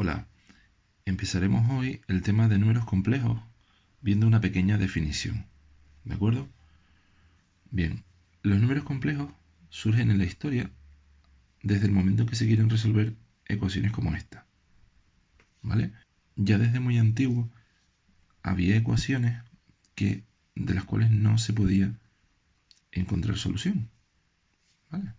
Hola, empezaremos hoy el tema de números complejos viendo una pequeña definición, ¿de acuerdo? Bien, los números complejos surgen en la historia desde el momento en que se quieren resolver ecuaciones como esta, ¿vale? Ya desde muy antiguo había ecuaciones de las cuales no se podía encontrar solución, ¿vale?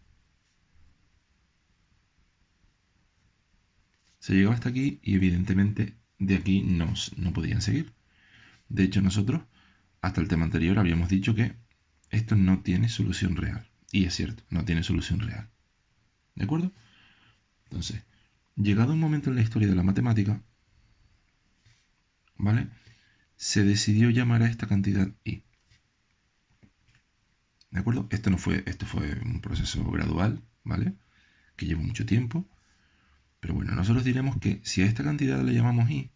Se llegaba hasta aquí y evidentemente de aquí no podían seguir. De hecho, nosotros, hasta el tema anterior, habíamos dicho que esto no tiene solución real. Y es cierto, no tiene solución real. ¿De acuerdo? Entonces, llegado un momento en la historia de la matemática, ¿vale? Se decidió llamar a esta cantidad I. ¿De acuerdo? Esto fue un proceso gradual, ¿vale? Que llevó mucho tiempo. Pero bueno, nosotros diremos que si a esta cantidad le llamamos I,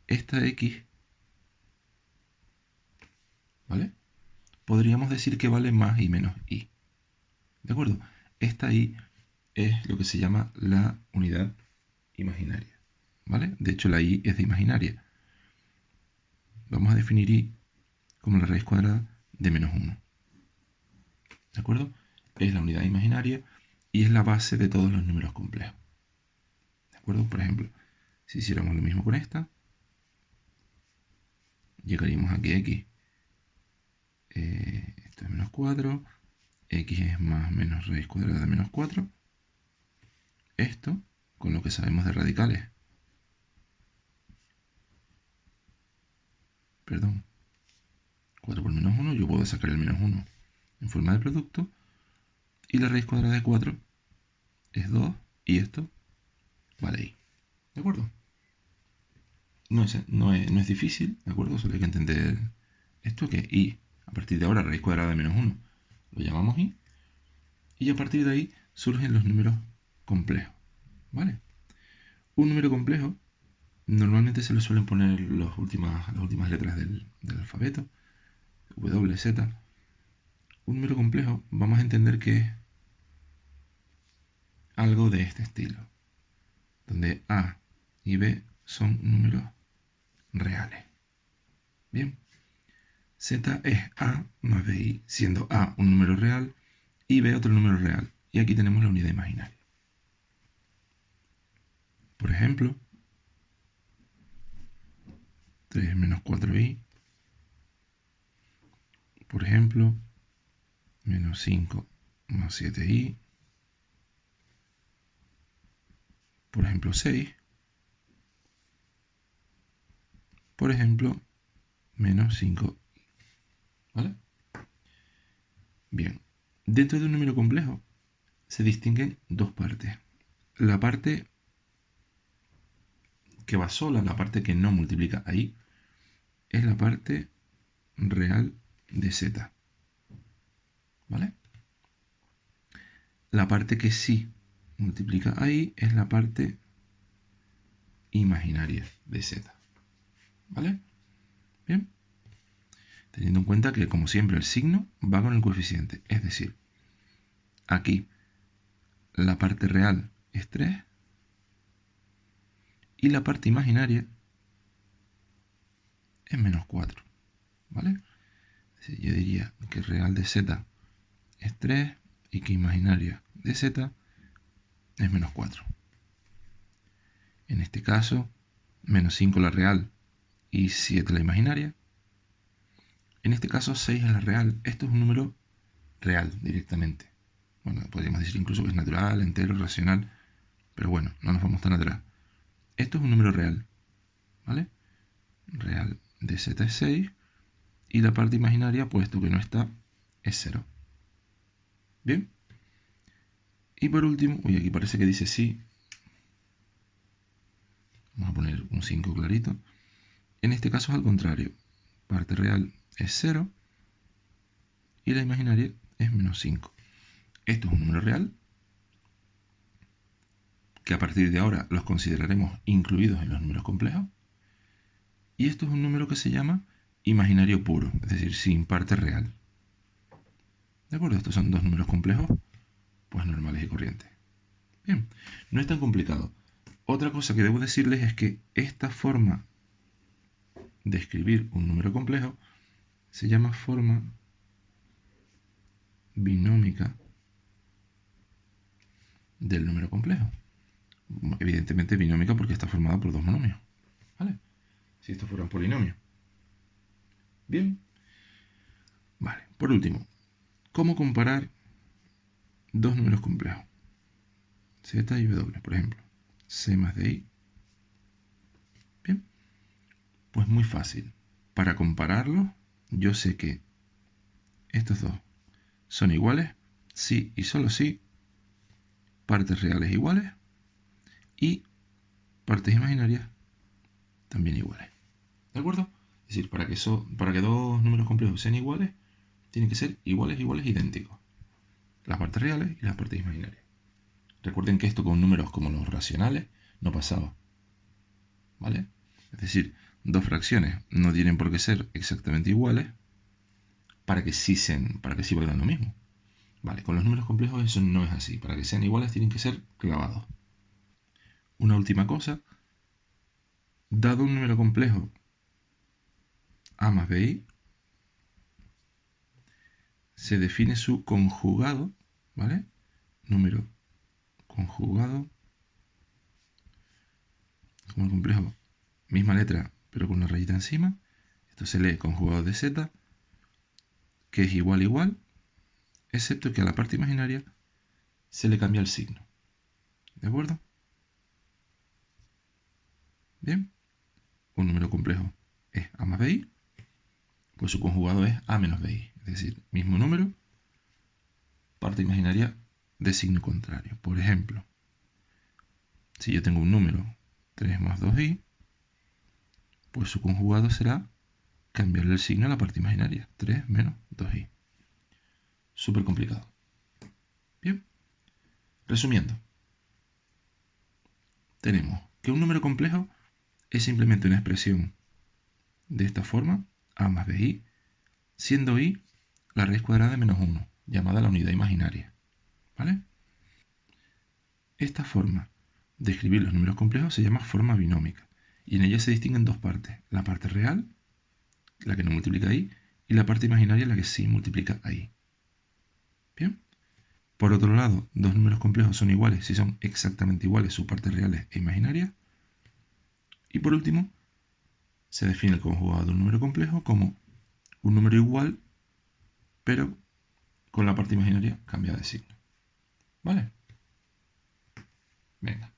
esta X, ¿vale? Podríamos decir que vale más y menos I. ¿De acuerdo? Esta I es lo que se llama la unidad imaginaria, ¿vale? De hecho, la I es de imaginaria. Vamos a definir I como la raíz cuadrada de menos 1. ¿De acuerdo? Es la unidad imaginaria y es la base de todos los números complejos. ¿De acuerdo? Por ejemplo, si hiciéramos lo mismo con esta, llegaríamos aquí a X. Esto es menos 4. X es más menos raíz cuadrada de menos 4. Esto, con lo que sabemos de radicales. Perdón. 4 por menos 1, yo puedo sacar el menos 1 en forma de producto. Y la raíz cuadrada de 4 es 2 y esto vale I. ¿De acuerdo? No es difícil, ¿de acuerdo? Solo hay que entender esto que I, a partir de ahora, raíz cuadrada de menos 1, lo llamamos I. Y a partir de ahí surgen los números complejos, ¿vale? Un número complejo normalmente se le suelen poner las últimas letras del alfabeto, W, Z. Un número complejo vamos a entender que es algo de este estilo, donde A y B son números reales. Bien, Z es A más BI, siendo A un número real y B otro número real. Y aquí tenemos la unidad imaginaria. Por ejemplo, 3 menos 4i. Por ejemplo, menos 5 más 7i. Por ejemplo, 6. Por ejemplo, menos 5. ¿Vale? Bien, dentro de un número complejo se distinguen dos partes. La parte que va sola, la parte que no multiplica ahí, es la parte real de z. ¿Vale? La parte que sí multiplica ahí es la parte imaginaria de z. ¿Vale? Bien. Teniendo en cuenta que, como siempre, el signo va con el coeficiente. Es decir, aquí la parte real es 3 y la parte imaginaria es menos 4. ¿Vale? Yo diría que real de z es 3 y que imaginaria de z es menos 4. En este caso, menos 5 la real y 7 la imaginaria. En este caso, 6 es la real. Esto es un número real directamente. Bueno, podríamos decir incluso que es natural, entero, racional. Pero bueno, no nos vamos tan atrás. Esto es un número real. ¿Vale? Real de z es 6. Y la parte imaginaria, puesto que no está, es 0. Bien. Y por último, uy, aquí parece que dice sí. Vamos a poner un 5 clarito. En este caso es al contrario. Parte real es 0 y la imaginaria es menos 5. Esto es un número real que a partir de ahora los consideraremos incluidos en los números complejos. Y esto es un número que se llama imaginario puro, es decir, sin parte real. ¿De acuerdo? Estos son dos números complejos, pues normales y corrientes. Bien, no es tan complicado. Otra cosa que debo decirles es que esta forma de escribir un número complejo se llama forma binómica del número complejo. Evidentemente binómica porque está formada por dos monomios, ¿vale? Si esto fuera un polinomio. Bien. Vale, por último, ¿cómo comparar dos números complejos? Z y W, por ejemplo. C más de I. Bien. Pues muy fácil. Para compararlos, yo sé que estos dos son iguales, si y solo si partes reales iguales y partes imaginarias también iguales. ¿De acuerdo? Es decir, para que dos números complejos sean iguales, tienen que ser iguales, idénticos. Las partes reales y las partes imaginarias. Recuerden que esto con números como los racionales no pasaba. ¿Vale? Es decir, dos fracciones no tienen por qué ser exactamente iguales para que sí valgan lo mismo. Vale, con los números complejos eso no es así. Para que sean iguales tienen que ser clavados. Una última cosa. Dado un número complejo a más bi, se define su conjugado, ¿vale? Número conjugado como el complejo, misma letra pero con una rayita encima. Esto se lee conjugado de z, que es igual, excepto que a la parte imaginaria se le cambia el signo. ¿De acuerdo? Bien, un número complejo es a más bi, pues su conjugado es a menos bi. Es decir, mismo número, parte imaginaria de signo contrario. Por ejemplo, si yo tengo un número 3 más 2i, pues su conjugado será cambiarle el signo a la parte imaginaria. 3 menos 2i. Súper complicado. Bien. Resumiendo, tenemos que un número complejo es simplemente una expresión de esta forma, a más bi, siendo i la raíz cuadrada de menos 1, llamada la unidad imaginaria. ¿Vale? Esta forma de escribir los números complejos se llama forma binómica, y en ella se distinguen dos partes, la parte real, la que no multiplica i, y la parte imaginaria, la que sí multiplica a i. Bien. Por otro lado, dos números complejos son iguales si son exactamente iguales sus partes reales e imaginarias. Y por último, se define el conjugado de un número complejo como un número igual, pero con la parte imaginaria cambiada de signo. ¿Vale? Venga.